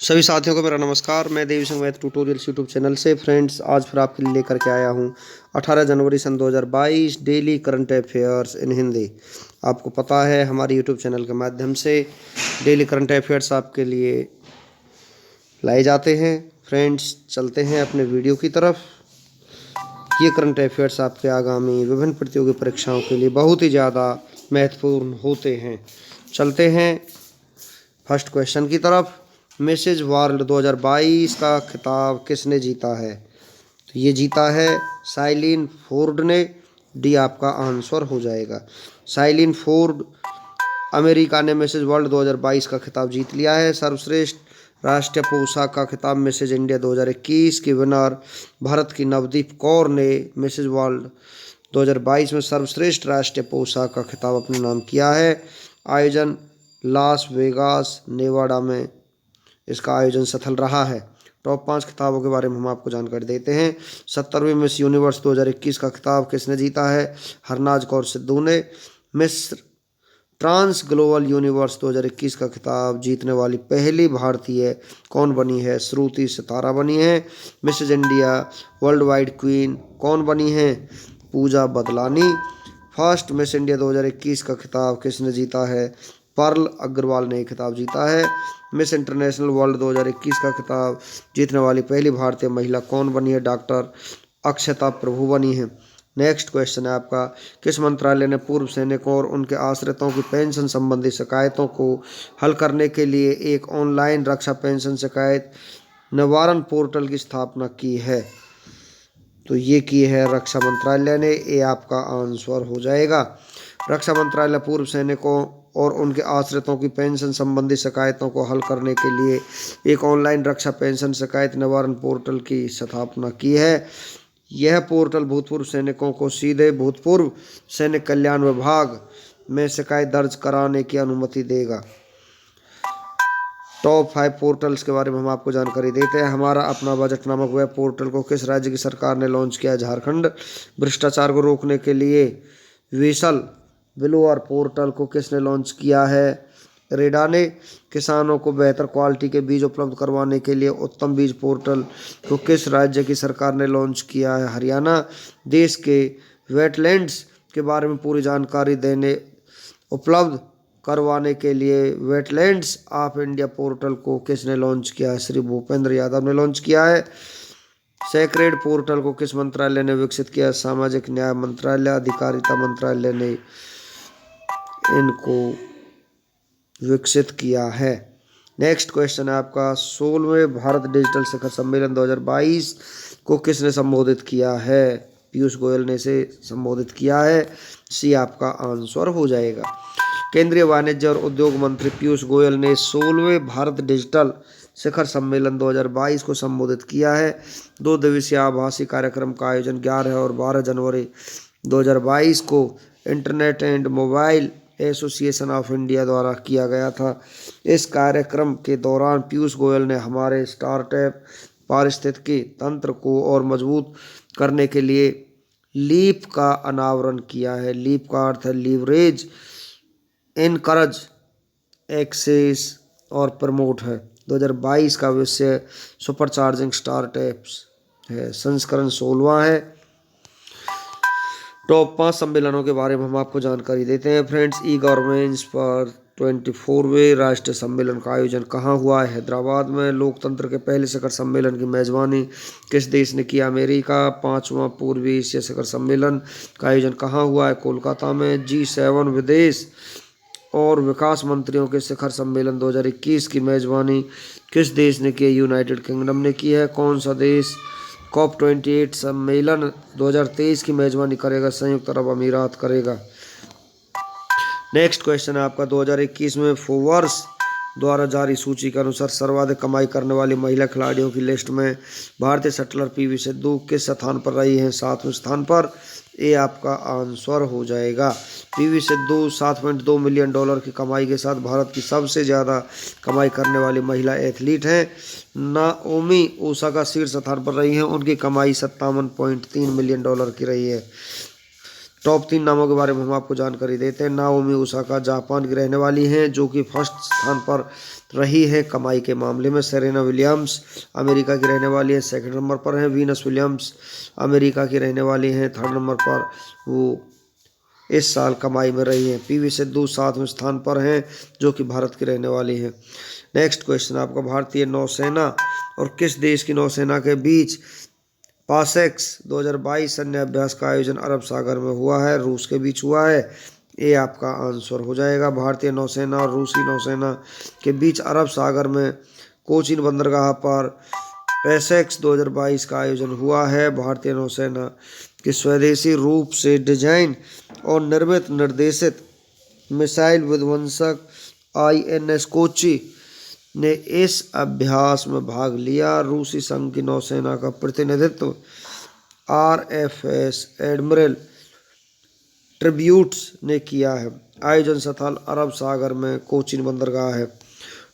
सभी साथियों को मेरा नमस्कार। मैं देवी संघ मैथ ट्यूटोरियल्स यूट्यूब चैनल से फ्रेंड्स आज फिर आपके लिए लेकर के आया हूँ 18 जनवरी सन 2022 daily current affairs in Hindi. आपको पता है हमारे यूट्यूब चैनल के माध्यम से डेली करंट अफेयर्स आपके लिए लाए जाते हैं। फ्रेंड्स चलते हैं अपने वीडियो की तरफ। ये करंट अफेयर्स आपके आगामी विभिन्न प्रतियोगी परीक्षाओं के लिए बहुत ही ज़्यादा महत्वपूर्ण होते हैं। चलते हैं फर्स्ट क्वेश्चन की तरफ। मिसेज वर्ल्ड 2022 का खिताब किसने जीता है? तो ये जीता है साइलिन फोर्ड ने। डी आपका आंसर हो जाएगा। साइलिन फोर्ड अमेरिका ने मिसेज वर्ल्ड 2022 का खिताब जीत लिया है। सर्वश्रेष्ठ राष्ट्रीय पोशाक का खिताब मिसेज इंडिया 2021 की विनर भारत की नवदीप कौर ने मिसेज वर्ल्ड 2022 में सर्वश्रेष्ठ राष्ट्रीय पोशाक का खिताब अपने नाम किया है। आयोजन लास वेगास नेवाडा में इसका आयोजन सफल रहा है। टॉप 5 खिताबों के बारे में हम आपको जानकारी देते हैं। 70वीं मिस यूनिवर्स 2021 का खिताब किसने जीता है? हरनाज कौर सिद्धू ने। मिस ट्रांस ग्लोबल यूनिवर्स 2021 का खिताब जीतने वाली पहली भारतीय कौन बनी है? श्रुति सितारा बनी है। Mrs India world wide queen कौन बनी है? Pooja Badlani. First Miss India 2021 का खिताब किसने जीता है? पर्ल अग्रवाल ने खिताब जीता है। मिस इंटरनेशनल वर्ल्ड 2021 का खिताब जीतने वाली पहली भारतीय महिला कौन बनी है? डॉक्टर अक्षता प्रभु बनी है। नेक्स्ट क्वेश्चन है आपका, किस मंत्रालय ने पूर्व सैनिकों और उनके आश्रितों की पेंशन संबंधी शिकायतों को हल करने के लिए एक ऑनलाइन रक्षा पेंशन शिकायत निवारण पोर्टल की स्थापना की है? तो ये की है रक्षा मंत्रालय ने। ये आपका आंसर हो जाएगा। रक्षा मंत्रालय पूर्व सैनिकों और उनके आश्रितों की पेंशन संबंधी शिकायतों को हल करने के लिए एक ऑनलाइन रक्षा पेंशन शिकायत निवारण पोर्टल की स्थापना की है। यह पोर्टल भूतपूर्व सैनिकों को सीधे भूतपूर्व सैनिक कल्याण विभाग में शिकायत दर्ज कराने की अनुमति देगा। टॉप 5 पोर्टल्स के बारे में हम आपको जानकारी देते हैं। हमारा अपना बजट नामक वेब पोर्टल को किस राज्य की सरकार ने लॉन्च किया? झारखंड। भ्रष्टाचार को रोकने के लिए विसल ब्लूअर पोर्टल को किसने लॉन्च किया है? रेडा ने। किसानों को बेहतर क्वालिटी के बीज उपलब्ध करवाने के लिए उत्तम बीज पोर्टल को किस राज्य की सरकार ने लॉन्च किया है? हरियाणा। देश के वेटलैंड्स के बारे में पूरी जानकारी देने उपलब्ध करवाने के लिए वेटलैंड्स ऑफ इंडिया पोर्टल को किसने लॉन्च किया है? श्री भूपेंद्र यादव ने लॉन्च किया है। सेक्रेड पोर्टल को किस मंत्रालय ने विकसित किया? सामाजिक न्याय मंत्रालय, अधिकारिता मंत्रालय ने इनको विकसित किया है। नेक्स्ट क्वेश्चन है आपका, 16वें भारत डिजिटल शिखर सम्मेलन 2022 को किसने संबोधित किया है? पीयूष गोयल ने इसे संबोधित किया है। सी आपका आंसर हो जाएगा। केंद्रीय वाणिज्य और उद्योग मंत्री पीयूष गोयल ने 16वें भारत डिजिटल शिखर सम्मेलन 2022 को संबोधित किया है। 2 दिवसीय आभासी कार्यक्रम का आयोजन 11 और 12 जनवरी 2022 को internet and mobile association of India द्वारा किया गया था। इस कार्यक्रम के दौरान पीयूष गोयल ने हमारे स्टार्टअप पारिस्थितिकी तंत्र को और मजबूत करने के लिए लीप का अनावरण किया है। लीप का अर्थ है लीवरेज, इनकरेज, एक्सेस और प्रमोट है। 2022 का विषय सुपर चार्जिंग स्टार्टअप्स है। संस्करण 16वां है। टॉप 5 सम्मेलनों के बारे में हम आपको जानकारी देते हैं फ्रेंड्स। ई गवर्नेंस पर 24वें राष्ट्रीय सम्मेलन का आयोजन कहाँ हुआ है? हैदराबाद में। लोकतंत्र के पहले शिखर सम्मेलन की मेजबानी किस देश ने किया? अमेरिका। 5वां पूर्वी एशिया शिखर सम्मेलन का आयोजन कहाँ हुआ है? कोलकाता में। G7 विदेश और विकास मंत्रियों के शिखर सम्मेलन 2021 की मेजबानी किस देश ने की है? यूनाइटेड किंगडम ने की है। कौन सा देश COP28 सम्मेलन 2023 की मेजबानी करेगा? संयुक्त अरब अमीरात करेगा। नेक्स्ट क्वेश्चन है आपका, 2021 में फोर्ब्स द्वारा जारी सूची के अनुसार सर्वाधिक कमाई करने वाली महिला खिलाड़ियों की लिस्ट में भारतीय शटलर पीवी सिंधु किस स्थान पर रही हैं? 7वें स्थान पर। ये आपका आंसर हो जाएगा। पीवी सिंधु $7.2 मिलियन की कमाई के साथ भारत की सबसे ज़्यादा कमाई करने वाली महिला एथलीट हैं। नाओमी ओसाका शीर्ष स्थान पर रही हैं। उनकी कमाई $57.3 मिलियन की रही है। टॉप 3 नामों के बारे में हम आपको जानकारी देते हैं। नाओमी ओसाका जापान की रहने वाली हैं जो कि फर्स्ट स्थान पर रही है कमाई के मामले में? सेरेना विलियम्स अमेरिका की रहने वाली है, सेकंड नंबर पर है। वीनस विलियम्स अमेरिका की रहने वाली हैं, थर्ड नंबर पर वो इस साल कमाई में रही हैं। पीवी सिंधु सातवें स्थान पर हैं, जो कि भारत की रहने वाली हैं। नेक्स्ट क्वेश्चन आपका, भारतीय नौसेना और किस देश की नौसेना के बीच पासेक्स 2022 सैन्य अभ्यास का आयोजन अरब सागर में हुआ है? रूस के बीच हुआ है। ये आपका आंसर हो जाएगा। भारतीय नौसेना और रूसी नौसेना के बीच अरब सागर में कोचीन बंदरगाह पर पैसेक्स 2022 का आयोजन हुआ है। भारतीय नौसेना के स्वदेशी रूप से डिजाइन और निर्मित निर्देशित मिसाइल विध्वंसक INS कोची ने इस अभ्यास में भाग लिया। रूसी संघ की नौसेना का प्रतिनिधित्व RFS एडमिरल ट्रिब्यूट्स ने किया है। आयोजन स्थल अरब सागर में कोचीन बंदरगाह है।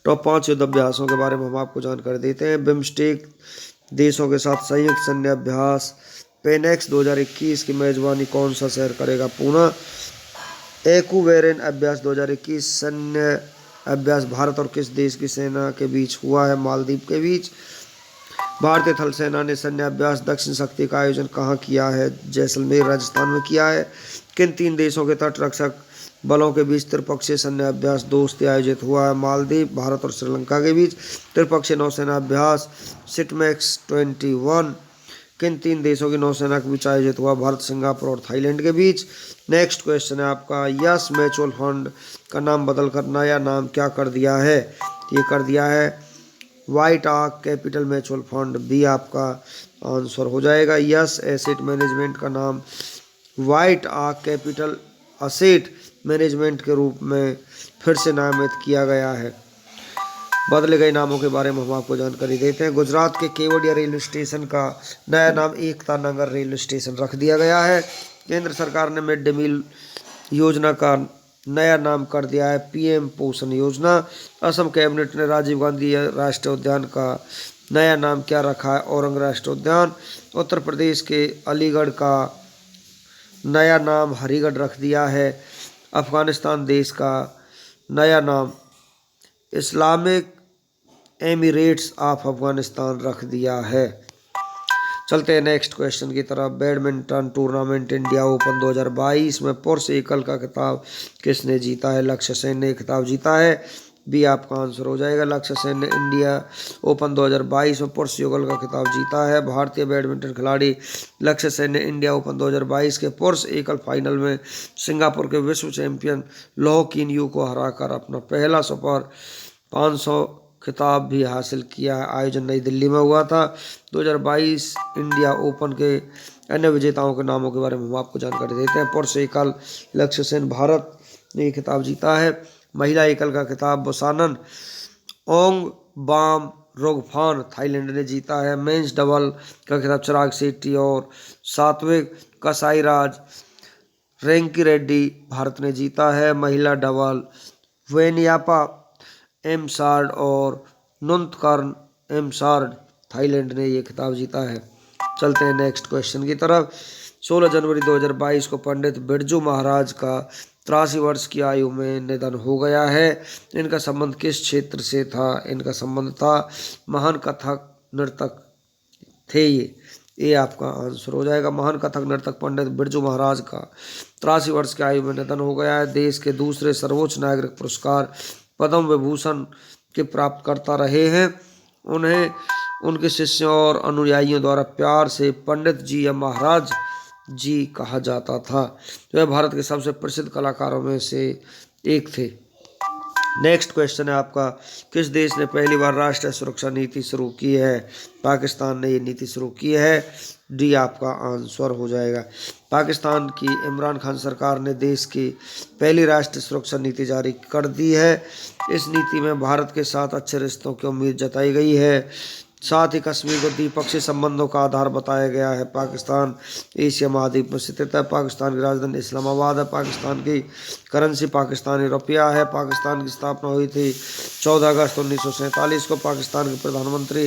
टॉप 5 युद्ध अभ्यासों के बारे में हम आपको जानकारी देते हैं। बिम्स्टेक देशों के साथ संयुक्त सैन्य अभ्यास पेनेक्स 2021 की मेजबानी कौन सा शहर करेगा? पूना। एक्वेरियन अभ्यास 2021 सैन्य अभ्यास भारत और किस देश की सेना के बीच हुआ है? मालदीव के बीच। भारतीय थल सेना ने सैन्य अभ्यास दक्षिण शक्ति का आयोजन कहाँ किया है? जैसलमेर राजस्थान में किया है। किन 3 देशों के तटरक्षक बलों के बीच त्रिपक्षीय सैन्य अभ्यास दोस्ती आयोजित हुआ है? मालदीव, भारत और श्रीलंका के बीच। त्रिपक्षीय नौसेना अभ्यास सिटमैक्स 21 किन 3 देशों की नौसेना के बीच आयोजित हुआ? भारत, सिंगापुर और थाईलैंड के बीच। नेक्स्ट क्वेश्चन है आपका, यस म्यूचुअल फंड का नाम बदलकर नया नाम क्या कर दिया है? ये कर दिया है white oak capital mutual fund. B आपका आंसर हो जाएगा। यस एसेट मैनेजमेंट का नाम white oak capital asset management के रूप में फिर से नामित किया गया है। बदले गए नामों के बारे में हम आपको जानकारी देते हैं। गुजरात के केवडिया रेलवे स्टेशन का नया नाम एकता नगर रेलवे स्टेशन रख दिया गया है। केंद्र सरकार ने मिड डे मील योजना का नया नाम कर दिया है PM पोषण योजना। असम कैबिनेट ने राजीव गांधी राष्ट्रीय उद्यान का नया नाम क्या रखा है? औरंग राष्ट्रीय उद्यान। उत्तर प्रदेश के अलीगढ़ का नया नाम हरिगढ़ रख दिया है। अफगानिस्तान देश का नया नाम इस्लामिक एमिरेट्स ऑफ अफगानिस्तान रख दिया है। चलते हैं नेक्स्ट क्वेश्चन की तरफ। बैडमिंटन टूर्नामेंट इंडिया ओपन 2022 में पुरुष एकल का खिताब किसने जीता है? लक्ष्य सेन ने खिताब जीता है। बी आपका आंसर हो जाएगा। लक्ष्य सेन ने इंडिया ओपन 2022 में पुरुष युगल का खिताब जीता है। भारतीय बैडमिंटन खिलाड़ी लक्ष्य सेन ने इंडिया ओपन 2022 के पुरुष एकल फाइनल में सिंगापुर के विश्व चैंपियन लोह किन यू को हराकर अपना पहला सुपर 500 खिताब भी हासिल किया है। आयोजन नई दिल्ली में हुआ था। 2022 इंडिया ओपन के अन्य विजेताओं के नामों के बारे में हम आपको जानकारी देते हैं। पुरुष एकल लक्ष्य सेन भारत ने खिताब जीता है। महिला एकल का खिताब बुसानन ओंग बाम रोगफान थाईलैंड ने जीता है। मेंस डबल का खिताब चिराग शेट्टी और सात्विक कसाईराज रेंकी रेड्डी भारत ने जीता है। महिला डबल वेनियापा एमसार्ड और नुंतकर्न एमसार्ड थाईलैंड ने ये खिताब जीता है। चलते हैं नेक्स्ट क्वेश्चन की तरफ। 16 जनवरी 2022 को पंडित बिरजू महाराज का 83 वर्ष की आयु में निधन हो गया है। इनका संबंध किस क्षेत्र से था? इनका संबंध था महान कथक नर्तक थे ये आपका आंसर हो जाएगा। महान कथक नर्तक पंडित बिरजू महाराज का 83 वर्ष की आयु में निधन हो गया है। देश के दूसरे सर्वोच्च नागरिक पुरस्कार पद्म विभूषण के प्राप्तकर्ता रहे हैं। उन्हें उनके शिष्यों और अनुयायियों द्वारा प्यार से पंडित जी या महाराज जी कहा जाता था। वह भारत के सबसे प्रसिद्ध कलाकारों में से एक थे। नेक्स्ट क्वेश्चन है आपका, किस देश ने पहली बार राष्ट्रीय सुरक्षा नीति शुरू की है? पाकिस्तान ने ये नीति शुरू की है। डी आपका आंसर हो जाएगा। पाकिस्तान की इमरान खान सरकार ने देश की पहली राष्ट्रीय सुरक्षा नीति जारी कर दी है। इस नीति में भारत के साथ अच्छे रिश्तों की उम्मीद जताई गई है। साथ ही कश्मीर को द्विपक्षीय संबंधों का आधार बताया गया है। पाकिस्तान एशिया महाद्वीप में स्थित है। पाकिस्तान की राजधानी इस्लामाबाद है। पाकिस्तान की करेंसी पाकिस्तानी रुपया है। पाकिस्तान की स्थापना हुई थी 14 अगस्त 1947 को। पाकिस्तान के प्रधानमंत्री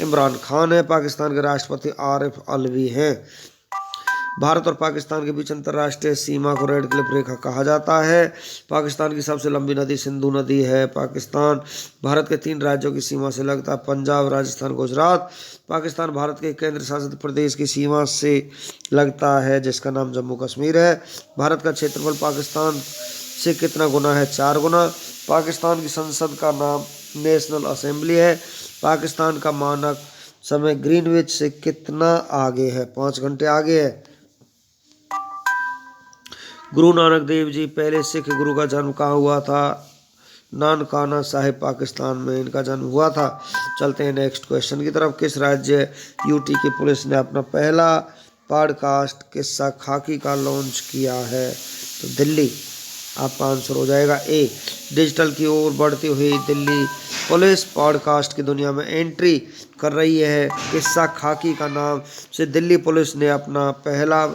इमरान खान है। पाकिस्तान के राष्ट्रपति आरिफ अलवी हैं। भारत और पाकिस्तान के बीच अंतर्राष्ट्रीय सीमा को रेड क्लिफ रेखा कहा जाता है। पाकिस्तान की सबसे लंबी नदी सिंधु नदी है। पाकिस्तान भारत के 3 राज्यों की सीमा से लगता है, पंजाब, राजस्थान, गुजरात। पाकिस्तान भारत के केंद्र शासित प्रदेश की सीमा से लगता है जिसका नाम जम्मू कश्मीर है। भारत का क्षेत्रफल पाकिस्तान से कितना गुना है? 4 गुना। पाकिस्तान की संसद का नाम नेशनल असेंबली है। पाकिस्तान का मानक समय ग्रीनविच से कितना आगे है? 5 घंटे आगे है। गुरु नानक देव जी पहले सिख गुरु का जन्म कहाँ हुआ था? नानकाना साहिब, पाकिस्तान में इनका जन्म हुआ था। चलते हैं नेक्स्ट क्वेश्चन की तरफ। किस राज्य यूटी की पुलिस ने अपना पहला पॉडकास्ट किस्सा खाकी का लॉन्च किया है? तो दिल्ली। आपका आंसर हो जाएगा ए। डिजिटल की ओर बढ़ती हुई दिल्ली पुलिस पॉडकास्ट की दुनिया में एंट्री कर रही है। किस्सा खाकी का नाम से दिल्ली पुलिस ने अपना पहला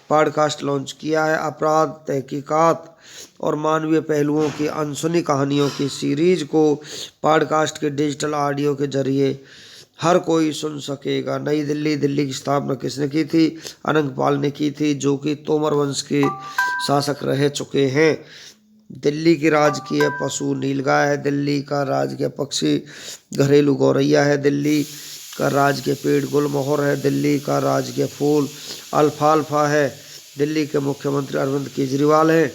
पॉडकास्ट लॉन्च किया है। अपराध, तहकीकात और मानवीय पहलुओं की अनसुनी कहानियों की सीरीज को पॉडकास्ट के डिजिटल ऑडियो के जरिए हर कोई सुन सकेगा। नई दिल्ली। दिल्ली की स्थापना किसने की थी? अनंगपाल ने की थी, जो कि तोमर वंश के शासक रह चुके हैं। दिल्ली की राजकीय पशु नीलगाय है। दिल्ली का राजकीय पक्षी घरेलू गौरैया है। दिल्ली का राजकीय पेड़ गुलमोहर है। दिल्ली का राजकीय फूल अल्फाल्फा है। दिल्ली के मुख्यमंत्री अरविंद केजरीवाल हैं।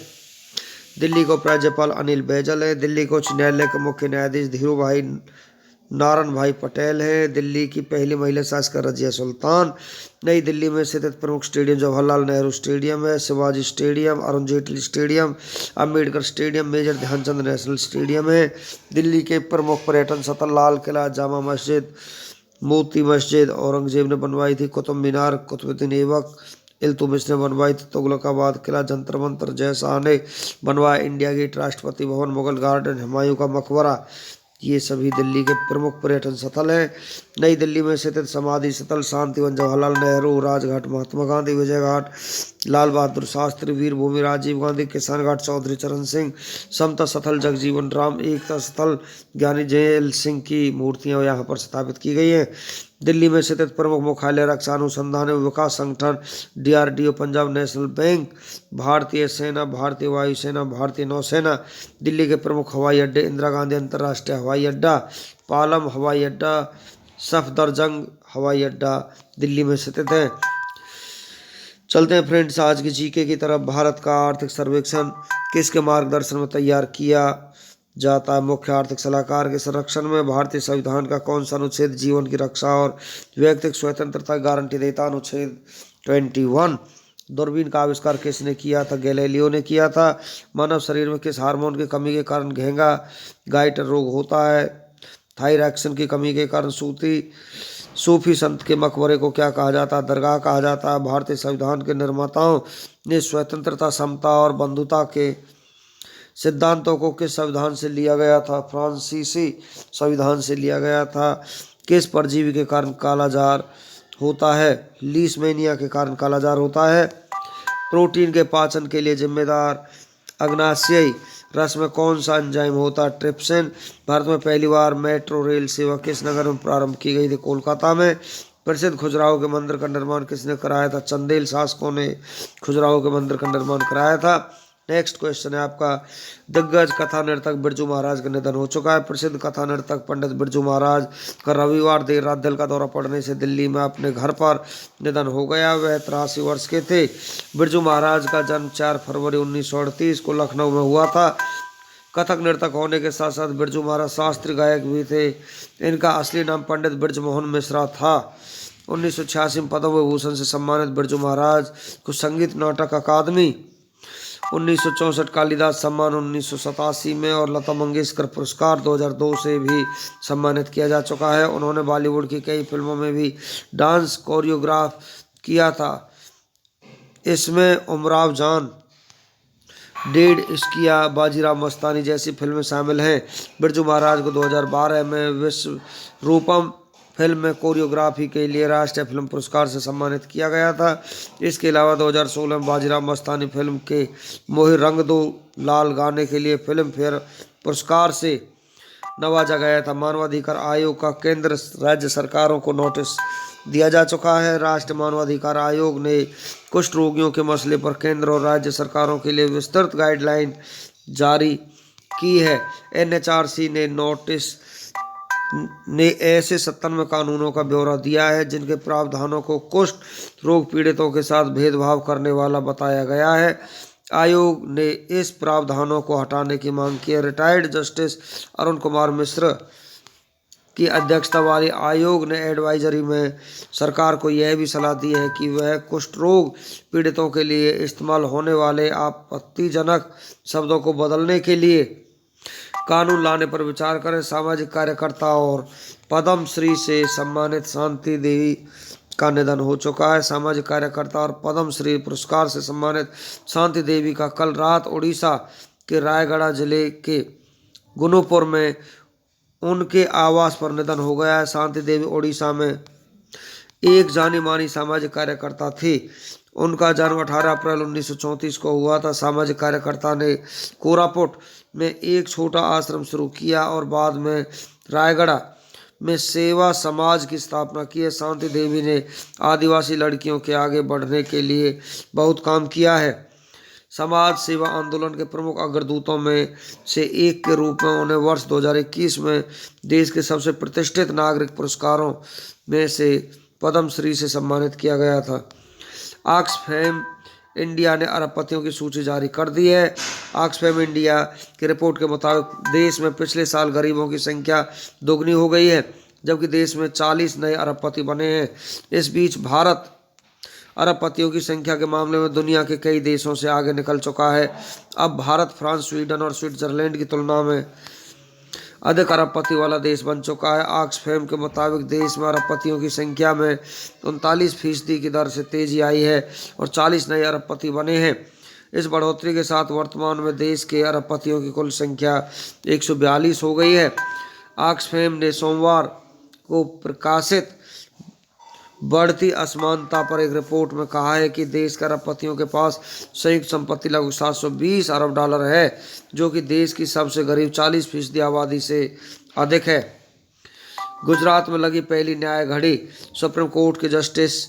दिल्ली को राज्यपाल अनिल बैजल है। दिल्ली को उच्च न्यायालय के मुख्य न्यायाधीश धीरू भाई नारायण भाई पटेल है। दिल्ली की पहली महिला शासक रजिया सुल्तान। नई दिल्ली में स्थित प्रमुख स्टेडियम जवाहरलाल नेहरू स्टेडियम है। Shivaji stadium, Arun Jaitley stadium, Ambedkar stadium, major Dhyanchand national stadium है। दिल्ली के प्रमुख पर्यटन स्थल लाल किला, जामा मस्जिद, मोती मस्जिद औरंगजेब ने बनवाई थी। कुतुब मीनार कुतुबुद्दीन ऐबक इल्तुमिश ने बनवाई थी। तुगलकाबाद किला, जंतर मंतर जयशाह ने बनवाया। India gate, Rashtrapati Bhavan, Mughal garden, Humayun का मकबरा, ये सभी दिल्ली के प्रमुख पर्यटन स्थल हैं। नई दिल्ली में स्थित समाधि स्थल शांतिवन, जवाहरलाल नेहरू, राजघाट, महात्मा गांधी, विजय घाट, लाल बहादुर शास्त्री, वीर भूमि, राजीव गांधी, किसान घाट, चौधरी चरण सिंह, समता स्थल, जगजीवन राम, एकता स्थल, ज्ञानी जैल सिंह की मूर्तियां यहाँ पर स्थापित की गई हैं। दिल्ली में स्थित प्रमुख मुख्यालय रक्षा अनुसंधान एवं विकास संगठन DRDO, पंजाब नेशनल बैंक, भारतीय सेना, भारतीय वायुसेना, भारतीय नौसेना। दिल्ली के प्रमुख हवाई अड्डे इंदिरा गांधी अंतर्राष्ट्रीय हवाई अड्डा, पालम हवाई अड्डा, सफदरजंग हवाई अड्डा दिल्ली में स्थित है। चलते हैं फ्रेंड्स आज की जीके की तरफ। भारत का आर्थिक सर्वेक्षण किसके मार्गदर्शन में तैयार किया जाता है? मुख्य आर्थिक सलाहकार के संरक्षण में। भारतीय संविधान का कौन सा अनुच्छेद जीवन की रक्षा और व्यक्तिगत स्वतंत्रता की गारंटी देता? अनुच्छेद 21। दूरबीन का आविष्कार किसने किया था? गैलीलियो ने किया था। मानव शरीर में किस हार्मोन की कमी के कारण घेंगा गाइटर रोग होता है? थायरॉक्सिन की कमी के कारण सूफी संत के मकबरे को क्या कहा जाता है? दरगाह कहा जाता है। भारतीय संविधान के निर्माताओं ने स्वतंत्रता, समता और बंधुता के सिद्धांतों को किस संविधान से लिया गया था? फ्रांसीसी संविधान से लिया गया था। किस परजीवी के कारण कालाजार होता है? लीशमैनिया के कारण कालाजार होता है। प्रोटीन के पाचन के लिए जिम्मेदार अग्नाशयी रस में कौन सा एंजाइम होता है? ट्रिप्सिन। भारत में पहली बार मेट्रो रेल सेवा किस नगर में प्रारंभ की गई थी? कोलकाता में। प्रसिद्ध खजुराहो के मंदिर का निर्माण किसने कराया था? चंदेल शासकों ने खजुराहो के मंदिर का निर्माण कराया था। नेक्स्ट क्वेश्चन है आपका। दिग्गज कथा नर्तक बिरजू महाराज का निधन हो चुका है। प्रसिद्ध कथा नर्तक पंडित बिरजू महाराज का रविवार देर रात दिल का दौरा पड़ने से दिल्ली में अपने घर पर निधन हो गया। वह 83 वर्ष के थे। बिरजू महाराज का जन्म 4 फरवरी 1938 को लखनऊ में हुआ था। कथक नर्तक होने के साथ साथ बिरजू महाराज शास्त्रीय गायक भी थे। इनका असली नाम पंडित बिरजमोहन मिश्रा था। 1986 में पद्म विभूषण से सम्मानित बिरजू महाराज को संगीत नाटक अकादमी 1964 कालिदास सम्मान 1987 में और लता मंगेशकर पुरस्कार 2002 से भी सम्मानित किया जा चुका है। उन्होंने बॉलीवुड की कई फिल्मों में भी डांस कोरियोग्राफ किया था। इसमें उमराव जान, डेढ़ इश्किया, बाजीराव मस्तानी जैसी फिल्में शामिल हैं। बिरजू महाराज को 2012 में विश्व रूपम फिल्म में कोरियोग्राफी के लिए राष्ट्रीय फिल्म पुरस्कार से सम्मानित किया गया था। इसके अलावा 2016 में बाजीराव मस्तानी फिल्म के मोहे रंग दो लाल गाने के लिए फिल्म फेयर पुरस्कार से नवाजा गया था। मानवाधिकार आयोग का केंद्र राज्य सरकारों को नोटिस दिया जा चुका है। राष्ट्रीय मानवाधिकार आयोग ने कुष्ठ रोगियों के मसले पर केंद्र और राज्य सरकारों के लिए विस्तृत गाइडलाइन जारी की है। एनएचआरसी ने नोटिस ने ऐसे 97 कानूनों का ब्यौरा दिया है जिनके प्रावधानों को कुष्ठ रोग पीड़ितों के साथ भेदभाव करने वाला बताया गया है। आयोग ने इस प्रावधानों को हटाने की मांग की है। रिटायर्ड जस्टिस अरुण कुमार मिश्र की अध्यक्षता वाले आयोग ने एडवाइजरी में सरकार को यह भी सलाह दी है कि वह कुष्ठ रोग पीड़ितों के लिए इस्तेमाल होने वाले आपत्तिजनक शब्दों को बदलने के लिए कानून लाने पर विचार करें। सामाजिक कार्यकर्ता और पद्म श्री से सम्मानित शांति देवी का निधन हो चुका है। सामाजिक कार्यकर्ता और पद्म श्री पुरस्कार से सम्मानित शांति देवी का कल रात उड़ीसा के रायगढ़ जिले के गुनूपुर में उनके आवास पर निधन हो गया है। शांति देवी उड़ीसा में एक जानी मानी सामाजिक कार्यकर्ता थी। उनका जन्म 18 अप्रैल 1934 को हुआ था। सामाजिक कार्यकर्ता ने कोरापुट में एक छोटा आश्रम शुरू किया और बाद में रायगढ़ में सेवा समाज की स्थापना की है। शांति देवी ने आदिवासी लड़कियों के आगे बढ़ने के लिए बहुत काम किया है। समाज सेवा आंदोलन के प्रमुख अग्रदूतों में से एक के रूप में उन्हें वर्ष 2021 में देश के सबसे प्रतिष्ठित नागरिक पुरस्कारों में से पद्म श्री से सम्मानित किया गया था। ऑक्सफैम इंडिया ने अरबपतियों की सूची जारी कर दी है। ऑक्सफैम इंडिया की रिपोर्ट के मुताबिक देश में पिछले साल गरीबों की संख्या दोगुनी हो गई है, जबकि देश में 40 नए अरबपति बने हैं। इस बीच भारत अरबपतियों की संख्या के मामले में दुनिया के कई देशों से आगे निकल चुका है। अब भारत फ्रांस, स्वीडन और स्विट्जरलैंड की तुलना में अधिक अरबपति वाला देश बन चुका है। ऑक्सफैम के मुताबिक देश में अरबपतियों की संख्या में 39% की दर से तेजी आई है और 40 नए अरबपति बने हैं। इस बढ़ोतरी के साथ वर्तमान में देश के अरबपतियों की कुल संख्या 142 हो गई है। ऑक्सफैम ने सोमवार को प्रकाशित बढ़ती असमानता पर एक रिपोर्ट में कहा है कि देश के अरबपतियों के पास संयुक्त संपत्ति लगभग 720 अरब डॉलर है, जो कि देश की सबसे गरीब 40% आबादी से अधिक है। गुजरात में लगी पहली न्याय घड़ी। सुप्रीम कोर्ट के जस्टिस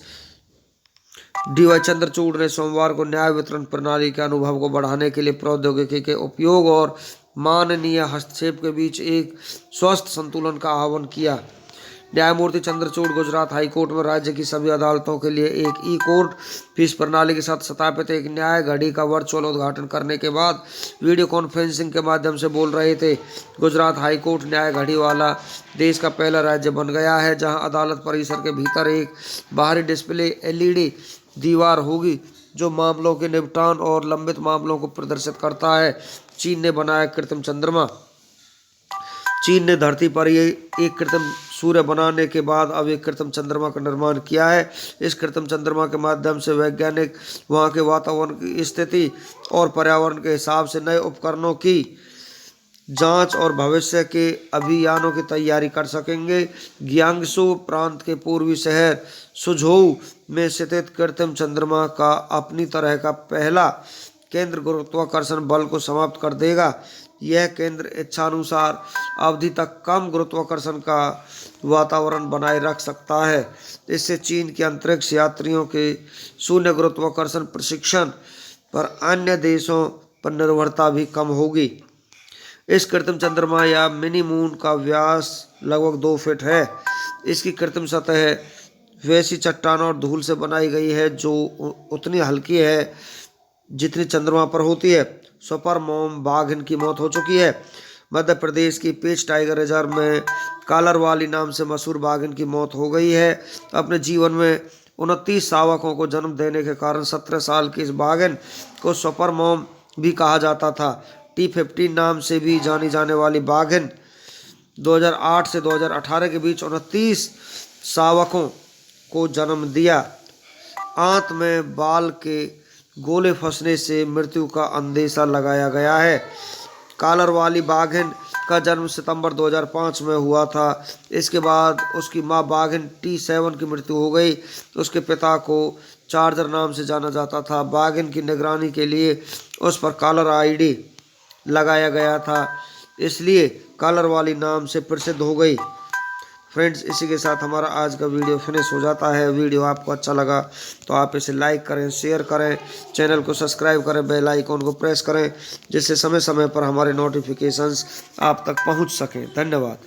डी.वाई. चंद्रचूड़ ने सोमवार को न्याय वितरण प्रणाली के अनुभव को बढ़ाने के लिए प्रौद्योगिकी के उपयोग और माननीय हस्तक्षेप के बीच एक स्वस्थ संतुलन का आह्वान किया। न्यायमूर्ति चंद्रचूड़ गुजरात हाईकोर्ट में राज्य की सभी अदालतों के लिए एक ई कोर्ट फीस प्रणाली के साथ स्थापित एक न्याय घड़ी का वर्चुअल उद्घाटन करने के बाद वीडियो कॉन्फ्रेंसिंग के माध्यम से बोल रहे थे। गुजरात हाईकोर्ट न्याय घड़ी वाला देश का पहला राज्य बन गया है जहां अदालत परिसर के भीतर एक बाहरी डिस्प्ले LED दीवार होगी जो मामलों के निपटान और लंबित मामलों को प्रदर्शित करता है। चीन ने बनाया कृत्रिम चंद्रमा। चीन ने धरती पर एक कृत्रिम सूर्य बनाने के बाद अब एक कृत्रिम चंद्रमा का निर्माण किया है। इस कृत्रिम चंद्रमा के माध्यम से वैज्ञानिक वहां के वातावरण की स्थिति और पर्यावरण के हिसाब से नए उपकरणों की जांच और भविष्य के अभियानों की तैयारी कर सकेंगे। ग्यांगसू प्रांत के पूर्वी शहर सुझोऊ में स्थित कृत्रिम चंद्रमा का अपनी तरह का पहला केंद्र गुरुत्वाकर्षण बल को समाप्त कर देगा। यह केंद्र इच्छानुसार अवधि तक कम गुरुत्वाकर्षण का वातावरण बनाए रख सकता है। इससे चीन के अंतरिक्ष यात्रियों के शून्य गुरुत्वाकर्षण प्रशिक्षण पर अन्य देशों पर निर्भरता भी कम होगी। इस कृत्रिम चंद्रमा या मिनी मून का व्यास लगभग 2 फीट है। इसकी कृत्रिम सतह वैसी चट्टानों और धूल से बनाई गई है जो उतनी हल्की है जितनी चंद्रमा पर होती है। सुपर मॉम बाघिन की मौत हो चुकी है। मध्य प्रदेश की पेंच टाइगर रिजर्व में कालरवाली नाम से मशहूर बाघिन की मौत हो गई है। अपने जीवन में 29 शावकों को जन्म देने के कारण 17 साल की इस बाघिन को सुपर मॉम भी कहा जाता था। T15 नाम से भी जानी जाने वाली बाघिन 2008 से 2018 के बीच 29 शावकों को जन्म दिया। आंत में बाल के गोले फंसने से मृत्यु का अंदेशा लगाया गया है। कालरवाली बाघिन का जन्म सितंबर 2005 में हुआ था। इसके बाद उसकी मां बाघिन T7 की मृत्यु हो गई। उसके पिता को चार्जर नाम से जाना जाता था। बाघिन की निगरानी के लिए उस पर कॉलर ID लगाया गया था, इसलिए कॉलरवाली नाम से प्रसिद्ध हो गई। फ्रेंड्स, इसी के साथ हमारा आज का वीडियो फिनिश हो जाता है। वीडियो आपको अच्छा लगा तो आप इसे लाइक करें, शेयर करें, चैनल को सब्सक्राइब करें, बेल आइकॉन को प्रेस करें, जिससे समय समय पर हमारे नोटिफिकेशंस आप तक पहुंच सकें। धन्यवाद।